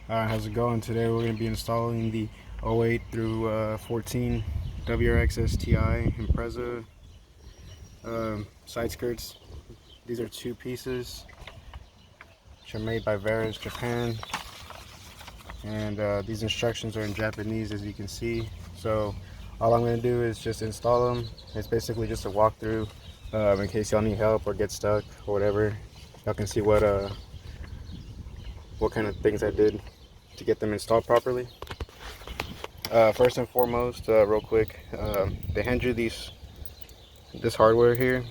How's it going? Today we're going to be installing the 08 through 14 WRX STI Impreza side skirts. These are two pieces which are made by Varis, Japan, and these instructions are in Japanese, as you can see. So all I'm going to do is just install them. It's basically just a walkthrough in case y'all need help or get stuck or whatever. Y'all can see what kind of things I did to get them installed properly. First and foremost, real quick, they hand you this hardware here.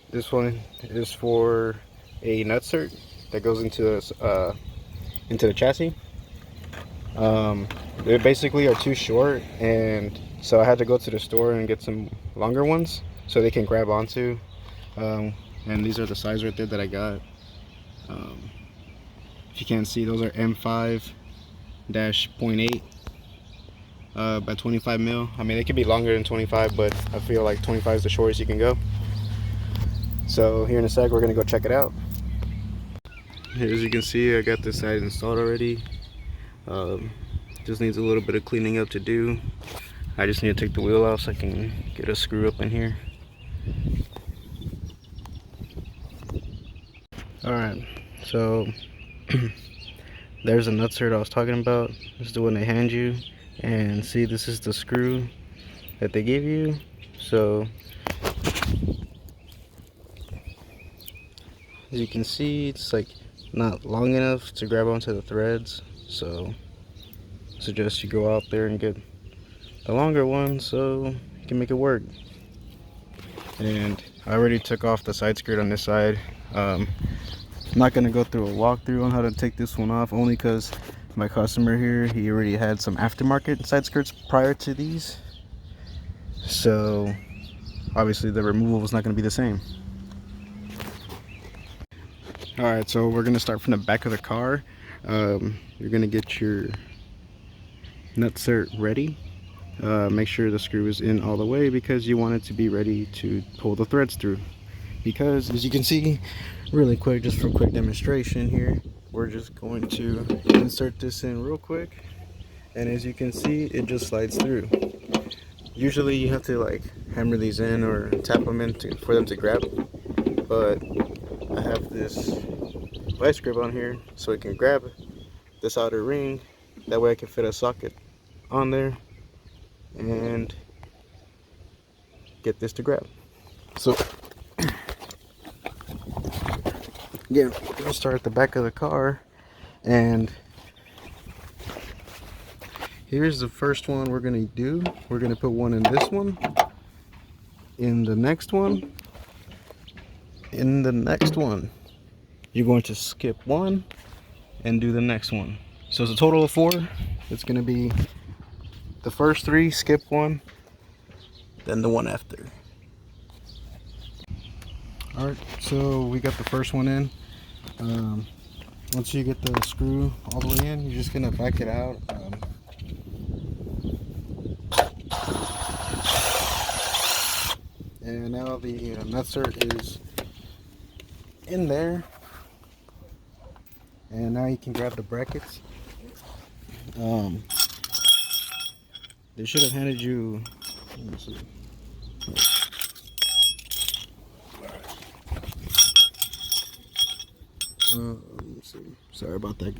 This one is for a nutsert that goes into the chassis. They basically are too short, and so I had to go to the store and get some longer ones so they can grab onto. And these are the size right there that I got. If you can't see, those are M5-0.8 by 25 mil. I mean, they could be longer than 25, but I feel like 25 is the shortest you can go. So here in a sec, we're gonna go check it out. Here, as you can see, I got this side installed already. Just needs a little bit of cleaning up to do. I just need to take the wheel out so I can get a screw up in here. Alright, so there's a nutsert I was talking about. This is the one they hand you, and see, this is the screw that they give you. So as you can see, it's like not long enough to grab onto the threads, so I suggest you go out there and get the longer one so you can make it work. And I already took off the side skirt on this side. I'm not going to go through a walkthrough on how to take this one off, only because my customer here, he already had some aftermarket side skirts prior to these, so obviously the removal was not going to be the same. Alright, so we're going to start from the back of the car. You're going to get your nutsert ready. Make sure the screw is in all the way, because you want it to be ready to pull the threads through. Because as you can see, really quick, just for a quick demonstration here, we're just going to insert this in real quick, and as you can see, it just slides through. Usually you have to like hammer these in or tap them in for them to grab, but I have this vice grip on here so it can grab this outer ring. That way I can fit a socket on there and get this to grab. So again, we're gonna start at the back of the car, and here's the first one we're gonna do. We're gonna put one in this one, in the next one, in the next one. You're going to skip one and do the next one. So it's a total of 4. It's gonna be the first 3, skip one, then the one after. Alright, so we got the first one in. Once you get the screw all the way in, you're just gonna back it out. And now the nutsert is in there, and now you can grab the brackets. They should have handed you, let me see. Let me see. Sorry about that.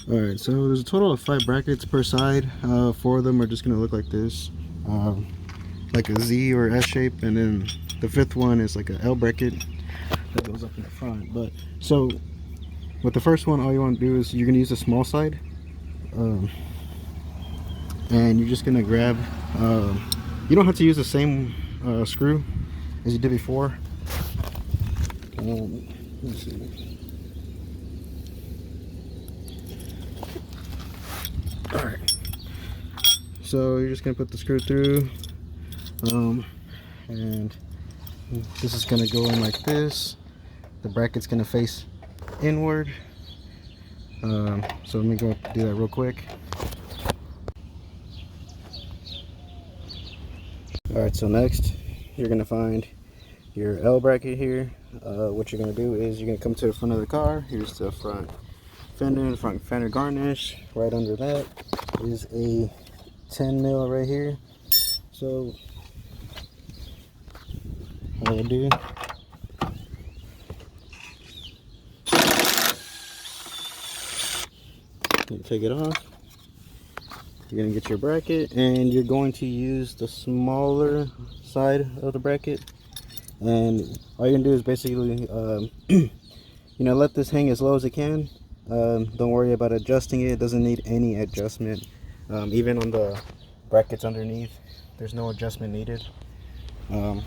Alright, so there's a total of 5 brackets per side. 4 of them are just going to look like this, like a Z or S shape, and then the 5th one is like an L bracket that goes up in the front. But so with the first one, all you want to do is you're going to use the small side, and you're just going to grab, you don't have to use the same screw as you did before. Let's see. Alright, so you're just going to put the screw through, and this is going to go in like this. The bracket's going to face inward. So let me go do that real quick. Alright, so next you're going to find your L bracket here. What you're gonna do is you're gonna come to the front of the car. Here's the front fender, the front fender garnish. Right under that is a 10 mil right here. So all I do, you take it off. You're gonna get your bracket, and you're going to use the smaller side of the bracket. And all you're gonna do is basically, you know, let this hang as low as it can. Don't worry about adjusting it. It doesn't need any adjustment. Even on the brackets underneath, there's no adjustment needed. All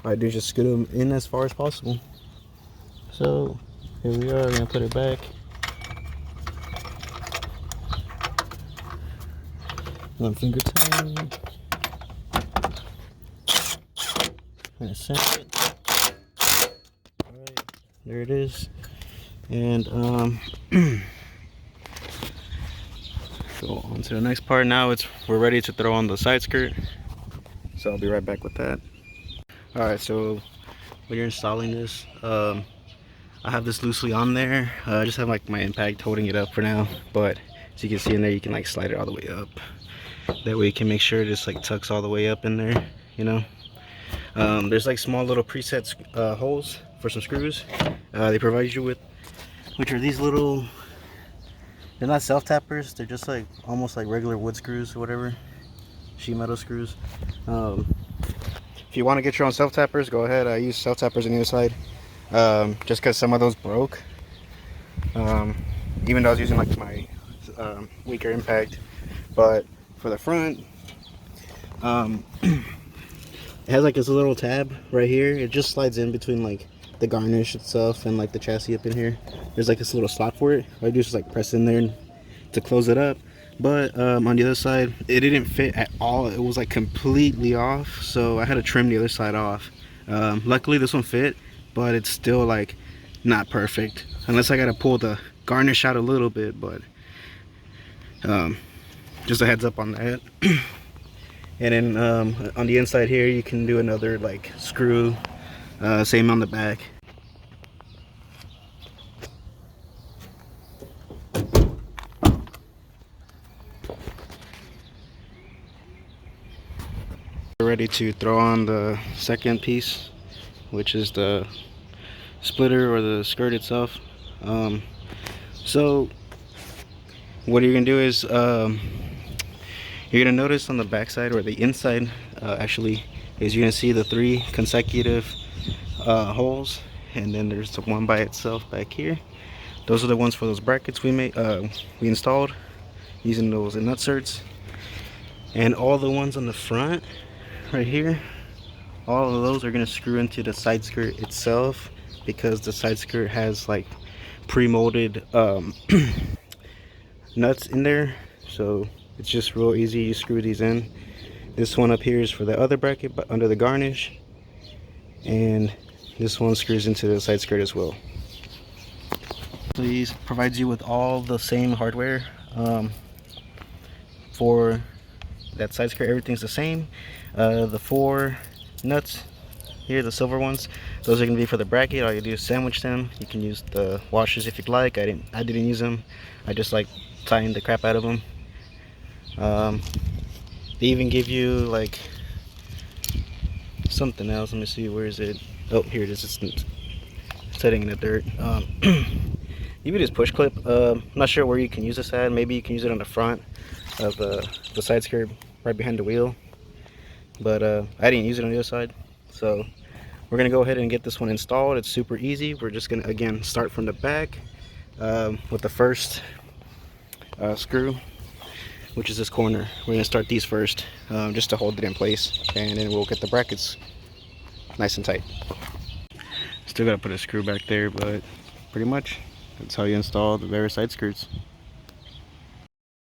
I do is just scoot them in as far as possible. So here we are. We're gonna put it back. One finger time. And send it. Alright, there it is. And go on to the next part. Now we're ready to throw on the side skirt. So I'll be right back with that. Alright, so when you're installing this, I have this loosely on there. I just have like my impact holding it up for now, but as you can see in there, you can like slide it all the way up. That way you can make sure it just like tucks all the way up in there, you know. There's like small little preset holes for some screws they provide you with, which are these little, they're not self tappers, they're just like almost like regular wood screws or whatever, sheet metal screws. If you want to get your own self tappers, go ahead. I use self tappers on the other side, just because some of those broke, even though I was using like my weaker impact. But for the front, it has like this little tab right here. It just slides in between like the garnish itself and like the chassis up in here. There's like this little slot for it. All I do is just like press in there to close it up. But on the other side, it didn't fit at all. It was like completely off, so I had to trim the other side off. Luckily this one fit, but it's still like not perfect, unless I gotta pull the garnish out a little bit. But just a heads up on that. And then on the inside here, you can do another like screw, same on the back. We're ready to throw on the second piece, which is the splitter or the skirt itself. So what you're gonna do is you're gonna notice on the back side, or the inside actually, is you're gonna see the 3 consecutive holes, and then there's the one by itself back here. Those are the ones for those brackets we installed using those nutserts. And all the ones on the front right here, all of those are gonna screw into the side skirt itself, because the side skirt has like pre-molded nuts in there. So it's just real easy. You screw these in. This one up here is for the other bracket, but under the garnish, and this one screws into the side skirt as well. So these provides you with all the same hardware for that side skirt. Everything's the same. The 4 nuts here, the silver ones, those are gonna be for the bracket. All you do is sandwich them. You can use the washers if you'd like. I didn't use them. I just like tying the crap out of them. They even give you like something else. Let me see, where is it? Oh, here it is. It's sitting in the dirt. Even this push clip, I'm not sure where you can use this at. Maybe you can use it on the front of the side skirt, right behind the wheel. But I didn't use it on the other side. So we're gonna go ahead and get this one installed. It's super easy. We're just gonna again start from the back with the first screw, which is this corner. We're gonna start these first, just to hold it in place, and then we'll get the brackets nice and tight. Still gotta put a screw back there, but pretty much that's how you install the Varis side skirts.